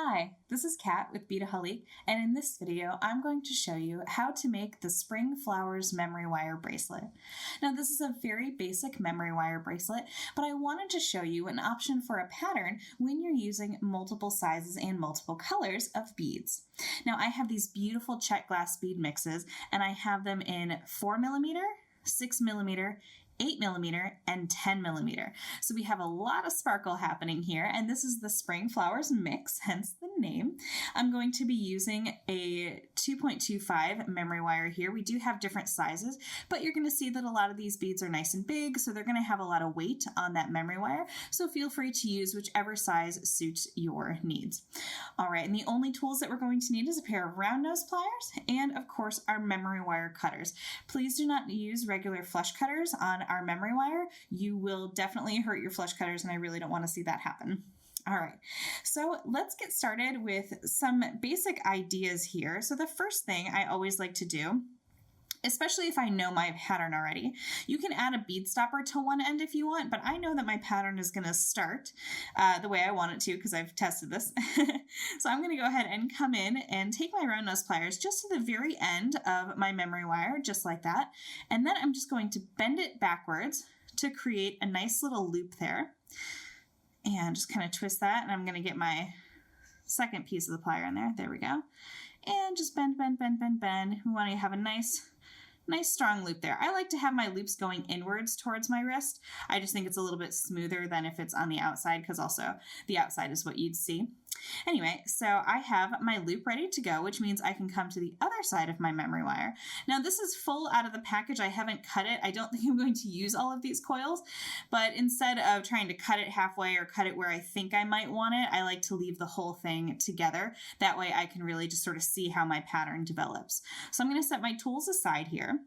Hi, this is Kat with Beadaholique, and in this video I'm going to show you how to make the Spring Flowers memory wire bracelet. Now this is a very basic memory wire bracelet, but I wanted to show you an option for a pattern when you're using multiple sizes and multiple colors of beads. Now I have these beautiful Czech glass bead mixes, and I have them in 4mm, 6mm, 8mm, and 10mm. So we have a lot of sparkle happening here, and this is the Spring Flowers mix, hence the name. I'm going to be using a 2.25 memory wire here. We do have different sizes, but you're going to see that a lot of these beads are nice and big, so they're going to have a lot of weight on that memory wire, so feel free to use whichever size suits your needs. All right, and the only tools that we're going to need is a pair of round nose pliers and, of course, our memory wire cutters. Please do not use regular flush cutters on our memory wire. You will definitely hurt your flush cutters, and I really don't want to see that happen. All right, so let's get started with some basic ideas here. So the first thing I always like to do, especially if I know my pattern already, you can add a bead stopper to one end if you want, but I know that my pattern is going to start the way I want it to because I've tested this. So I'm going to go ahead and come in and take my round nose pliers just to the very end of my memory wire, just like that. And then I'm just going to bend it backwards to create a nice little loop there. And just kind of twist that, and I'm going to get my second piece of the plier in there. There we go. And just bend, bend, bend, bend, bend. We want to have a nice strong loop there. I like to have my loops going inwards towards my wrist. I just think it's a little bit smoother than if it's on the outside, because also the outside is what you'd see. Anyway, so I have my loop ready to go, which means I can come to the other side of my memory wire. Now this is full out of the package. I haven't cut it. I don't think I'm going to use all of these coils, but instead of trying to cut it halfway or cut it where I think I might want it, I like to leave the whole thing together. That way I can really just sort of see how my pattern develops. So I'm going to set my tools aside here,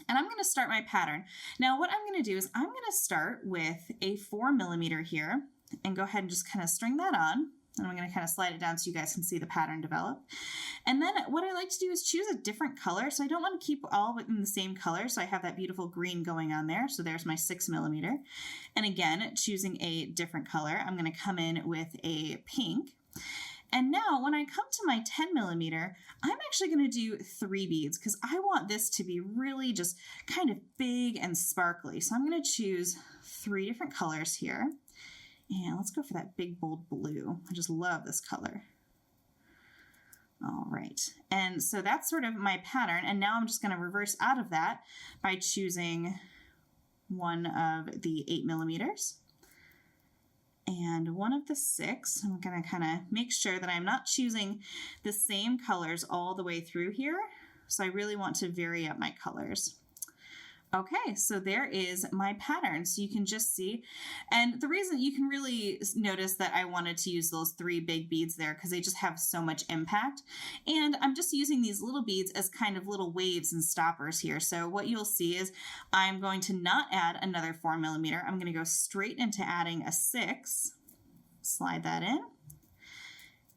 and I'm going to start my pattern. Now what I'm going to do is I'm going to start with a 4mm here and go ahead and just kind of string that on. And I'm going to kind of slide it down so you guys can see the pattern develop. And then what I like to do is choose a different color. So I don't want to keep all within the same color. So I have that beautiful green going on there. So there's my 6mm. And again, choosing a different color, I'm going to come in with a pink. And now when I come to my 10mm, I'm actually going to do 3 beads because I want this to be really just kind of big and sparkly. So I'm going to choose 3 different colors here. And let's go for that big, bold blue. I just love this color. All right. And so that's sort of my pattern. And now I'm just going to reverse out of that by choosing one of the 8mm and one of the 6. I'm going to kind of make sure that I'm not choosing the same colors all the way through here. So I really want to vary up my colors. Okay, so there is my pattern. So you can just see, and the reason you can really notice that I wanted to use those 3 big beads there because they just have so much impact. And I'm just using these little beads as kind of little waves and stoppers here. So what you'll see is I'm going to not add another 4mm. I'm going to go straight into adding a 6, slide that in,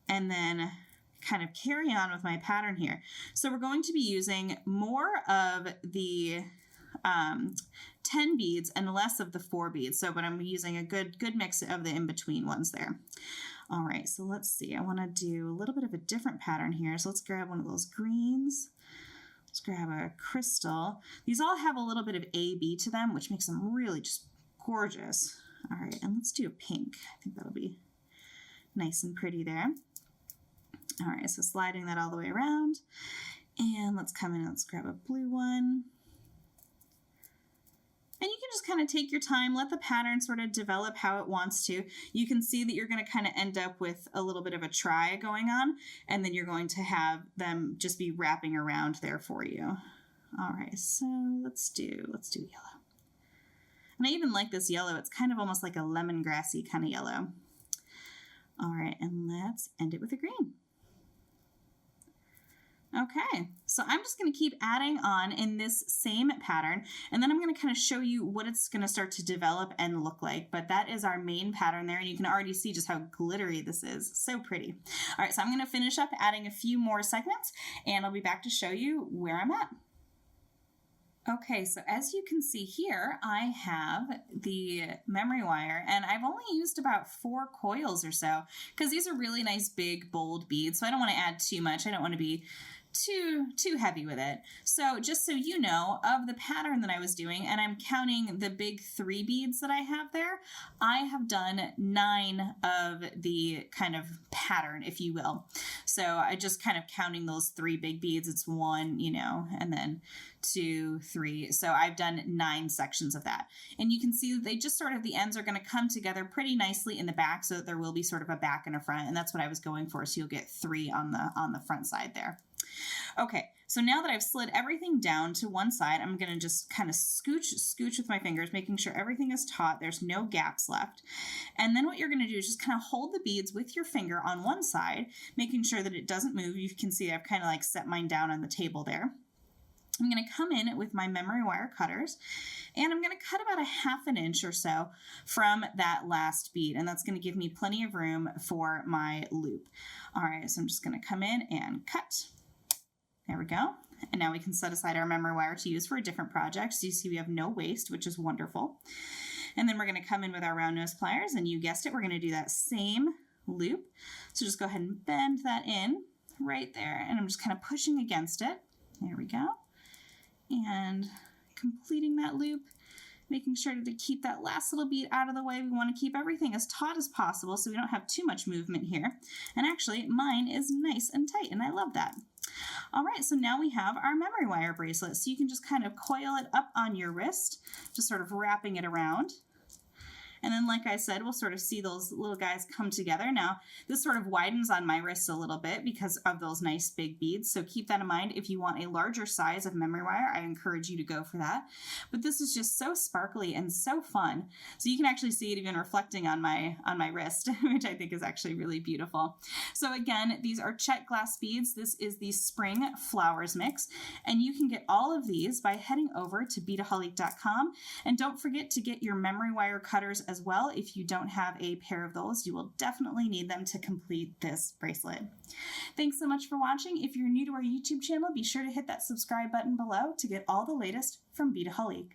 and then kind of carry on with my pattern here. So we're going to be using more of the 10 beads and less of the 4 beads. So, but I'm using a good mix of the in-between ones there. All right, so let's see. I want to do a little bit of a different pattern here. So let's grab one of those greens. Let's grab a crystal. These all have a little bit of AB to them, which makes them really just gorgeous. All right, and let's do a pink. I think that'll be nice and pretty there. All right, so sliding that all the way around. And let's come in and let's grab a blue one. And you can just kind of take your time, let the pattern sort of develop how it wants to. You can see that you're going to kind of end up with a little bit of a try going on, and then you're going to have them just be wrapping around there for you. All right, so let's do yellow. And I even like this yellow. It's kind of almost like a lemongrassy kind of yellow. All right, and let's end it with a green. Okay, so I'm just going to keep adding on in this same pattern, and then I'm going to kind of show you what it's going to start to develop and look like. But that is our main pattern there, and you can already see just how glittery this is. So pretty. All right, so I'm going to finish up adding a few more segments, and I'll be back to show you where I'm at. Okay, so as you can see here, I have the memory wire, and I've only used about 4 coils or so, because these are really nice, big, bold beads, so I don't want to add too much. I don't want to be too heavy with it. So just so you know, of the pattern that I was doing, and I'm counting the big 3 beads that I have there, I have done 9 of the kind of pattern, if you will. So I just kind of counting those 3 big beads. It's 1, you know, and then 2, 3. So I've done 9 sections of that. And you can see that they just sort of, the ends are going to come together pretty nicely in the back, so that there will be sort of a back and a front. And that's what I was going for. So you'll get 3 on the front side there. Okay, so now that I've slid everything down to one side, I'm going to just kind of scooch with my fingers, making sure everything is taut, there's no gaps left. And then what you're going to do is just kind of hold the beads with your finger on one side, making sure that it doesn't move. You can see I've kind of like set mine down on the table there. I'm going to come in with my memory wire cutters, and I'm going to cut about a 1/2 inch or so from that last bead, and that's going to give me plenty of room for my loop. All right, so I'm just going to come in and cut. There we go. And now we can set aside our memory wire to use for a different project. So you see we have no waste, which is wonderful. And then we're going to come in with our round nose pliers, and you guessed it, we're going to do that same loop. So just go ahead and bend that in right there, and I'm just kind of pushing against it. There we go. And completing that loop, making sure to keep that last little bead out of the way. We want to keep everything as taut as possible so we don't have too much movement here. And actually, mine is nice and tight, and I love that. All right, so now we have our memory wire bracelet. So you can just kind of coil it up on your wrist, just sort of wrapping it around. And then, like I said, we'll sort of see those little guys come together. Now, this sort of widens on my wrist a little bit because of those nice big beads. So keep that in mind. If you want a larger size of memory wire, I encourage you to go for that. But this is just so sparkly and so fun. So you can actually see it even reflecting on my wrist, which I think is actually really beautiful. So again, these are Czech glass beads. This is the Spring Flowers Mix. And you can get all of these by heading over to Beadaholique.com. And don't forget to get your memory wire cutters as well. If you don't have a pair of those, you will definitely need them to complete this bracelet. Thanks so much for watching. If you're new to our YouTube channel, be sure to hit that subscribe button below to get all the latest from Beadaholique.